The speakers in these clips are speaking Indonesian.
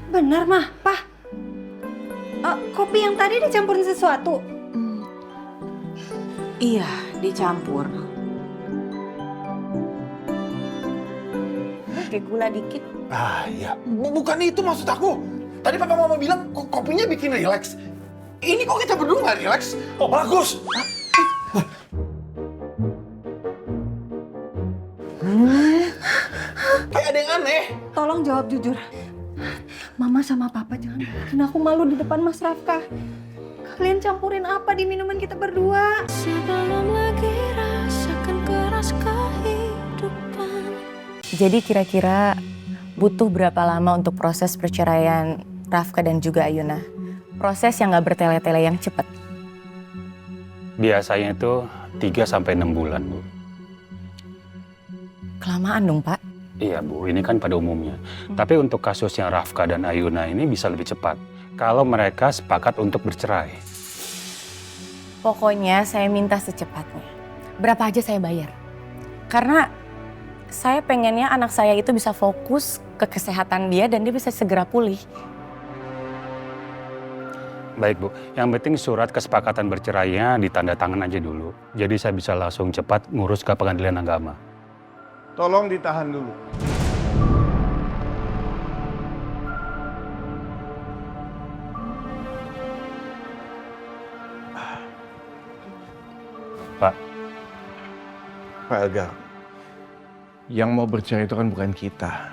Benar, Mah. Pah, kopi yang tadi dicampurin sesuatu. Iya, dicampur. Pakai gula dikit. Iya. Bukan itu maksud aku. Tadi papa mama bilang kopinya bikin rileks. Ini kok kita berdua nggak rileks? Oh bagus. Kayak ada yang aneh. Tolong jawab jujur. Mama sama Papa jangan bikin aku malu di depan Mas Rafka. Kalian campurin apa di minuman kita berdua? Sebelum lagi rasakan keras kehidupan. Jadi kira-kira butuh berapa lama untuk proses perceraian Rafka dan juga Ayuna? Proses yang gak bertele-tele, yang cepat. Biasanya itu 3-6 bulan, Bu. Kelamaan dong, Pak. Iya, Bu. Ini kan pada umumnya. Tapi untuk kasusnya Rafka dan Ayuna ini bisa lebih cepat. Kalau mereka sepakat untuk bercerai. Pokoknya saya minta secepatnya. Berapa aja saya bayar. Karena saya pengennya anak saya itu bisa fokus ke kesehatan dia dan dia bisa segera pulih. Baik, Bu. Yang penting surat kesepakatan bercerainya ditanda tangan aja dulu. Jadi saya bisa langsung cepat ngurus ke pengadilan agama. Tolong ditahan dulu. Pak. Pak Elgar, yang mau bercerai itu kan bukan kita,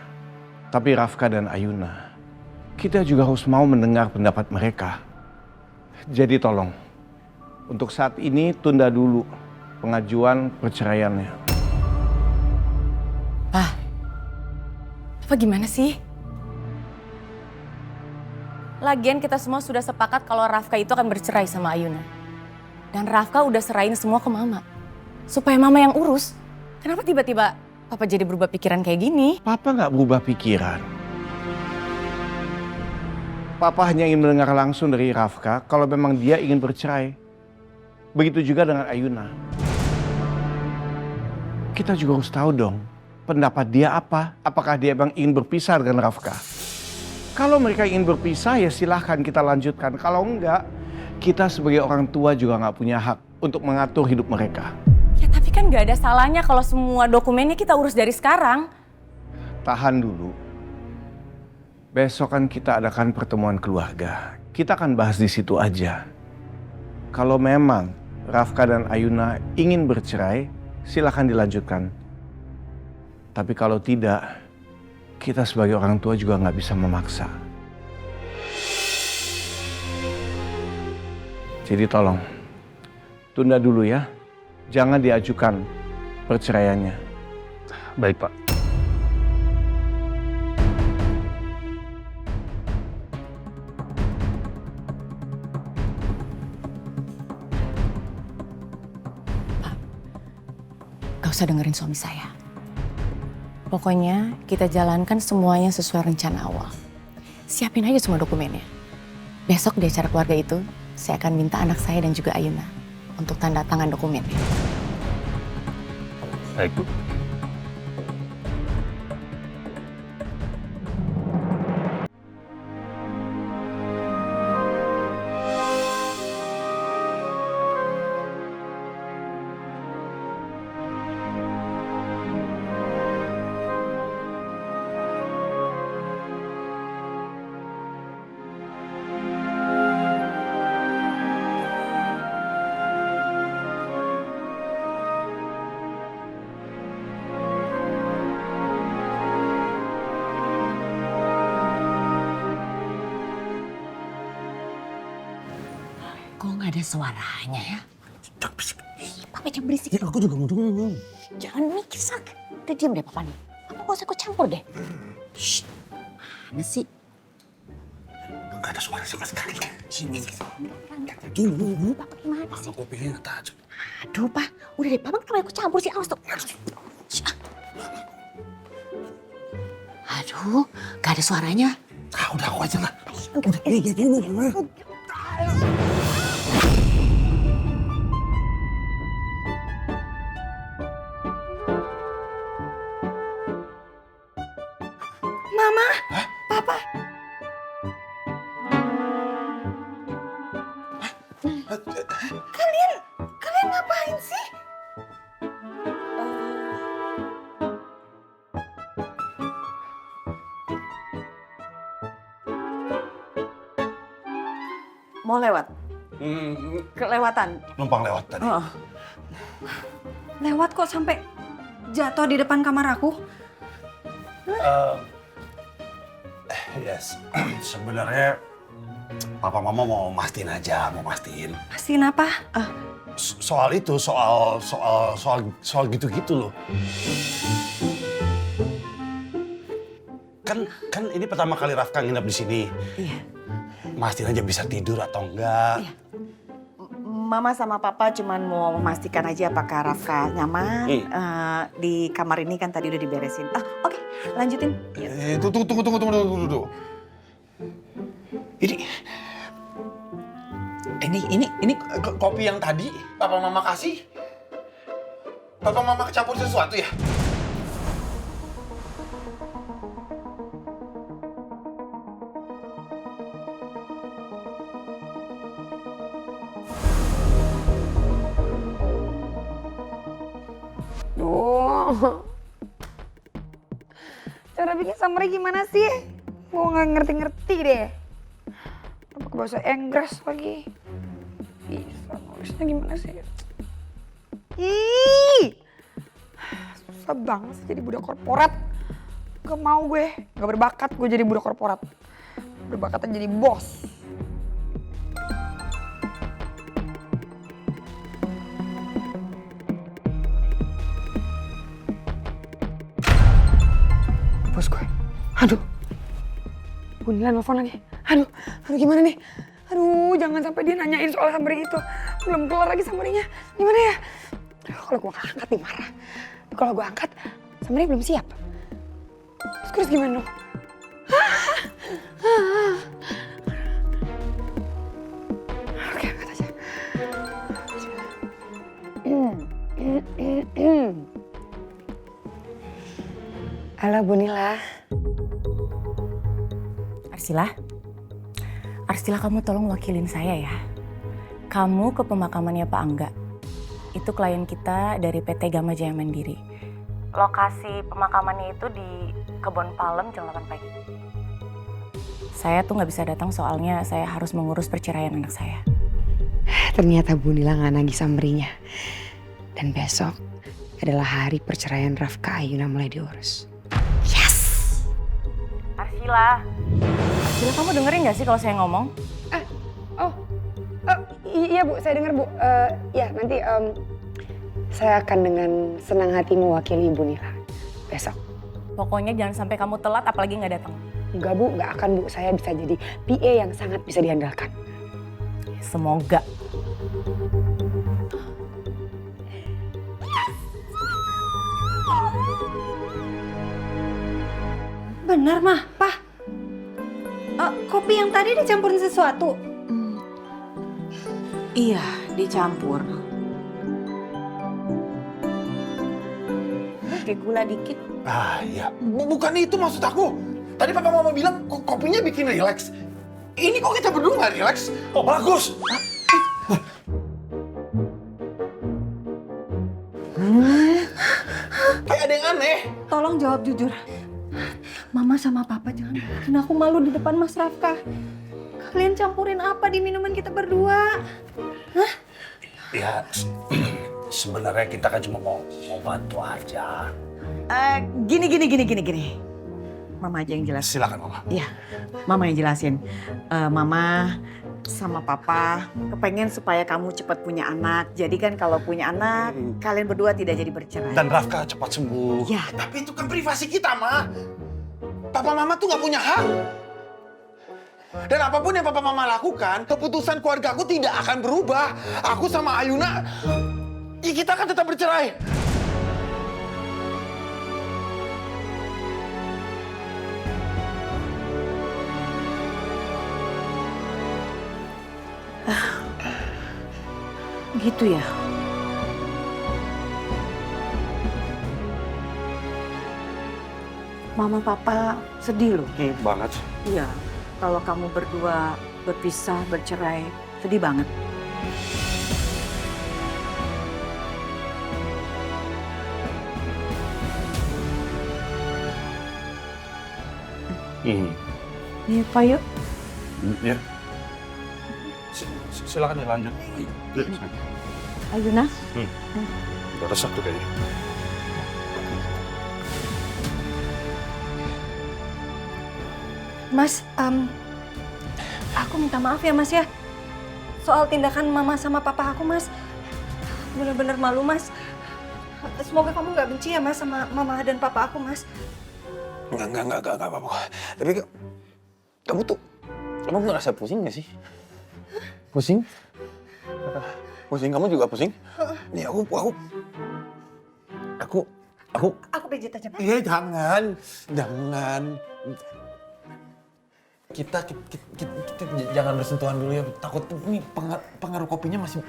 tapi Rafka dan Ayuna. Kita juga harus mau mendengar pendapat mereka. Jadi tolong, untuk saat ini tunda dulu pengajuan perceraiannya. Apa gimana sih? Lagian kita semua sudah sepakat kalau Rafka itu akan bercerai sama Ayuna. Dan Rafka udah serahin semua ke Mama. Supaya Mama yang urus. Kenapa tiba-tiba Papa jadi berubah pikiran kayak gini? Papa nggak berubah pikiran. Papa hanya ingin mendengar langsung dari Rafka kalau memang dia ingin bercerai. Begitu juga dengan Ayuna. Kita juga harus tahu dong, pendapat dia apa? Apakah dia memang ingin berpisah dengan Rafka? Kalau mereka ingin berpisah ya silahkan kita lanjutkan. Kalau enggak, kita sebagai orang tua juga nggak punya hak untuk mengatur hidup mereka. Ya tapi kan gak ada salahnya kalau semua dokumennya kita urus dari sekarang. Tahan dulu. Besok kan kita adakan pertemuan keluarga. Kita akan bahas di situ aja. Kalau memang Rafka dan Ayuna ingin bercerai, silakan dilanjutkan. Tapi kalau tidak, kita sebagai orang tua juga nggak bisa memaksa. Jadi tolong, tunda dulu ya. Jangan diajukan perceraiannya. Baik, Pak. Gak usah dengerin suami saya. Pokoknya kita jalankan semuanya sesuai rencana awal. Siapin aja semua dokumennya. Besok di acara keluarga itu, saya akan minta anak saya dan juga Ayuna untuk tanda tangan dokumennya. Baik, Bu. Kok nggak ada suaranya ya? Papa jangan berisik. Ya aku juga mau dengar. Jangan mikir, Sak. Udah diam deh Papa nih. Papa gak usah ikut campur deh. Shh, mana sih? Nggak ada suara sama sekali. Sini. Dulu. Papa gimana sih? Kopinya tajam. Aduh, Pak. Udah deh, Papa kenapa ikut campur sih? Awas tuh. Aduh, gak ada suaranya. Udah aku aja lah. Udah, dulu. Mama, Papa. Mau lewat? Kelewatan? Numpang lewat tadi. Oh. Lewat kok sampai jatuh di depan kamar aku? Yes, sebenarnya papa mama mau mastiin aja, mau mastiin. Pastiin apa? Soal itu, soal gitu-gitu loh. Kan ini pertama kali Rafka nginep di sini. Iya. Mastiin aja bisa tidur atau enggak. Iya. Mama sama Papa cuman mau memastikan aja apakah Rafka nyaman. Di kamar ini kan tadi udah diberesin. Oke, lanjutin. Tunggu. Ini kopi yang tadi papa mama kasih. Papa mama kecampur sesuatu ya? Cara bikin summary gimana sih? Gue nggak ngerti-ngerti deh. Apa ke bahasa Inggris lagi? Bisa nulisnya gimana sih? Ih, susah banget sih jadi budak korporat. Gak mau gue, gak berbakat gue jadi budak korporat. Berbakatnya jadi bos. Bos gue. Aduh. Bunila nelfon lagi. Aduh gimana nih? Aduh, jangan sampai dia nanyain soal summary itu. Belum kelar lagi summary-nya. Gimana ya? Aduh, kalau gue gak angkat nih marah. Kalau gue angkat, summary belum siap. Terus gimana dong? Oke, angkat aja. Halo Bunila. Arsila kamu tolong wakilin saya ya. Kamu ke pemakamannya Pak Angga. Itu klien kita dari PT Gama Jaya Mandiri. Lokasi pemakamannya itu di Kebon Palem jam 8 pagi. Saya tuh nggak bisa datang soalnya saya harus mengurus perceraian anak saya. Ternyata Bunila nggak nagih summary-nya. Dan besok adalah hari perceraian Rafka Ayuna mulai diurus. Arsila, kamu dengerin nggak sih kalau saya ngomong? Iya Bu, saya dengar Bu. Ya nanti saya akan dengan senang hati mewakili Ibu Nila besok. Pokoknya jangan sampai kamu telat apalagi nggak datang. Enggak Bu, nggak akan Bu. Saya bisa jadi PA yang sangat bisa diandalkan. Semoga. Benar, Mah. Pak. Kopi yang tadi dicampurin sesuatu. Iya, dicampur. Pakai gula dikit. Iya. Bukan itu maksud aku. Tadi papa mama bilang kopinya bikin rileks. Ini kok kita berdua nggak rileks? Oh bagus. Kayak ada yang aneh. Tolong jawab jujur. Mama sama Papa jangan bikin aku malu di depan Mas Rafka. Kalian campurin apa di minuman kita berdua? Hah? Ya, sebenarnya kita kan cuma mau bantu aja. Gini. Mama aja yang jelasin. Silakan mama. Iya, Mama yang jelasin. Mama sama Papa kepengen supaya kamu cepat punya anak. Jadi kan kalau punya anak, kalian berdua tidak jadi bercerai. Dan Rafka cepat sembuh. Ya. Tapi itu kan privasi kita, Ma. Papa mama tuh nggak punya hak. Dan apapun yang papa mama lakukan, keputusan keluarga aku tidak akan berubah. Aku sama Ayuna, ya kita akan tetap bercerai. Gitu ya? Mama Papa sedih loh. Banget. Iya, kalau kamu berdua berpisah, bercerai, sedih banget. Hmm. Iya, Pak, yuk. Ya. silakan dilanjut. Ayuna, Udah resah tuh kayaknya. Mas, aku minta maaf ya Mas ya. Soal tindakan mama sama papa aku Mas. Bener-bener malu Mas. Semoga kamu nggak benci ya Mas sama mama dan papa aku Mas. Enggak apa-apa. Tapi kamu ngerasa pusing nggak sih? Pusing? Pusing, kamu juga pusing? Nih aku. Aku pijit aja Mas. Jangan. Kita jangan bersentuhan dulu ya. Takut ini pengaruh kopinya masih.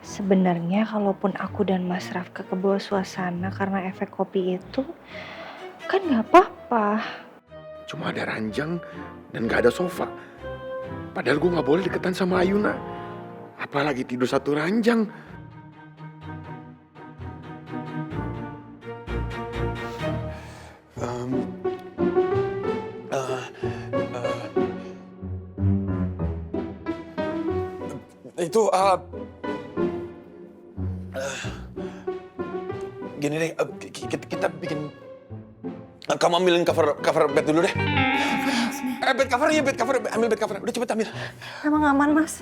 Sebenarnya kalaupun aku dan Mas Rafka kebawa suasana karena efek kopi itu, kan nggak apa-apa. Cuma ada ranjang dan gak ada sofa. Padahal gue gak boleh deketan sama Ayuna. Apalagi tidur satu ranjang. Gini deh, kita bikin. Kamu ambilin cover bed dulu deh. Bed cover, ambil bed cover. Udah cepet ambil. Emang aman Mas?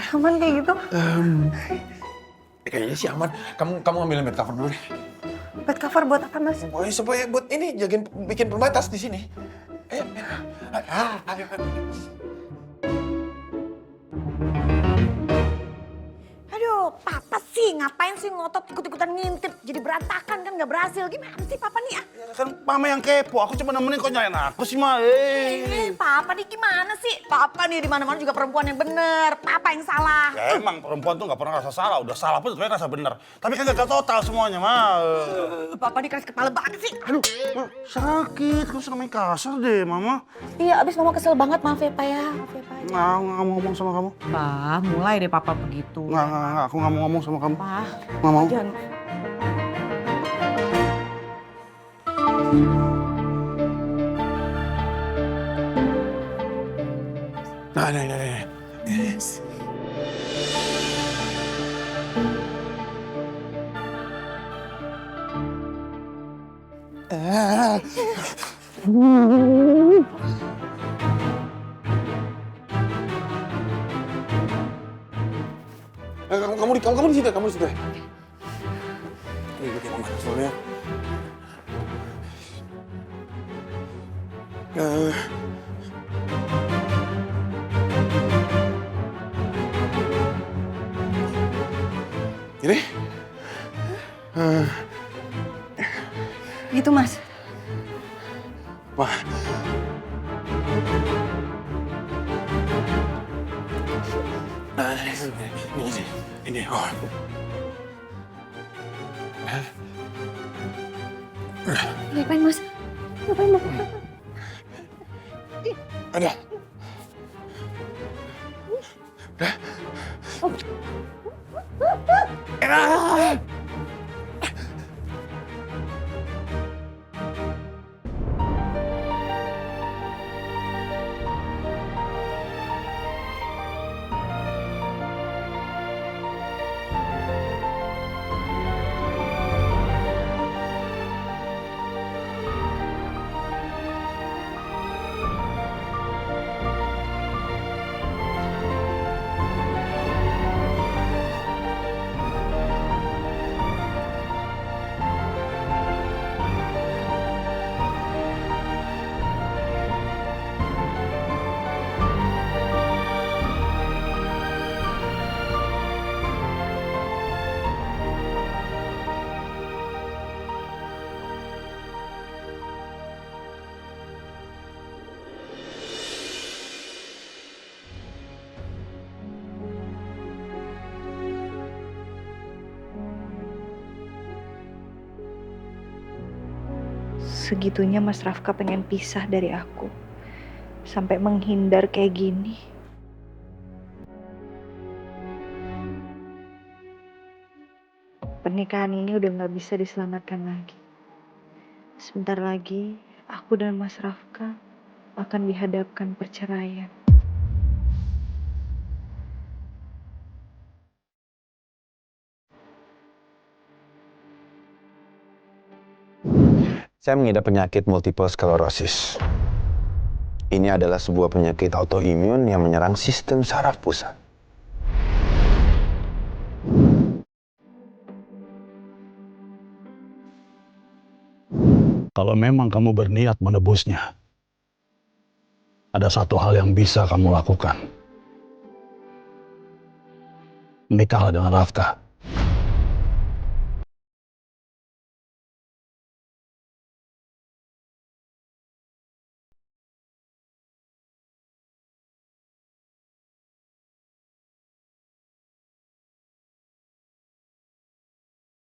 Aman kayak gitu? Kayaknya sih aman. Kamu ambilin bed cover dulu deh. Bed cover buat apa Mas? Supaya buat ini bikin pembatas di sini. Ayo. Aduh, papa sih ngapain sih ngotot ikut-ikutan ngintip jadi berantakan kan nggak berhasil. Gimana sih papa nih ah? Ya kan mama yang kepo, aku cuma nemenin kok nyalain aku sih mah. Papa nih gimana sih? Papa nih di mana-mana juga perempuan yang bener. Papa yang salah. Ya emang perempuan tuh gak pernah rasa salah, udah salah pun sebenarnya rasa bener. Tapi kan gagal total semuanya mah. Papa nih keras kepala banget sih. Aduh, sakit, kamu suka main kasar deh mama. iya abis mama kesel banget, maaf ya Pak ya. Maaf ya Pak. Nggak mau ngomong sama kamu. Pak, mulai deh papa begitu. Nggak, aku nggak mau ngomong sama kamu. Pak, Nggak mau. jangan. Nah. Kamu di situ. Ini bikin mama soalnya. Ini? Gitu Mas. Wah. Ini. Oh. Ngapain Mas? Ngapain Mas? Ada. Udah. Segitunya Mas Rafka pengen pisah dari aku. Sampai menghindar kayak gini. Pernikahan ini udah gak bisa diselamatkan lagi. Sebentar lagi, aku dan Mas Rafka akan dihadapkan perceraian. Saya mengidap penyakit multiple sclerosis. Ini adalah sebuah penyakit autoimun yang menyerang sistem saraf pusat. Kalau memang kamu berniat menebusnya, ada satu hal yang bisa kamu lakukan. Menikahlah dengan Rafka.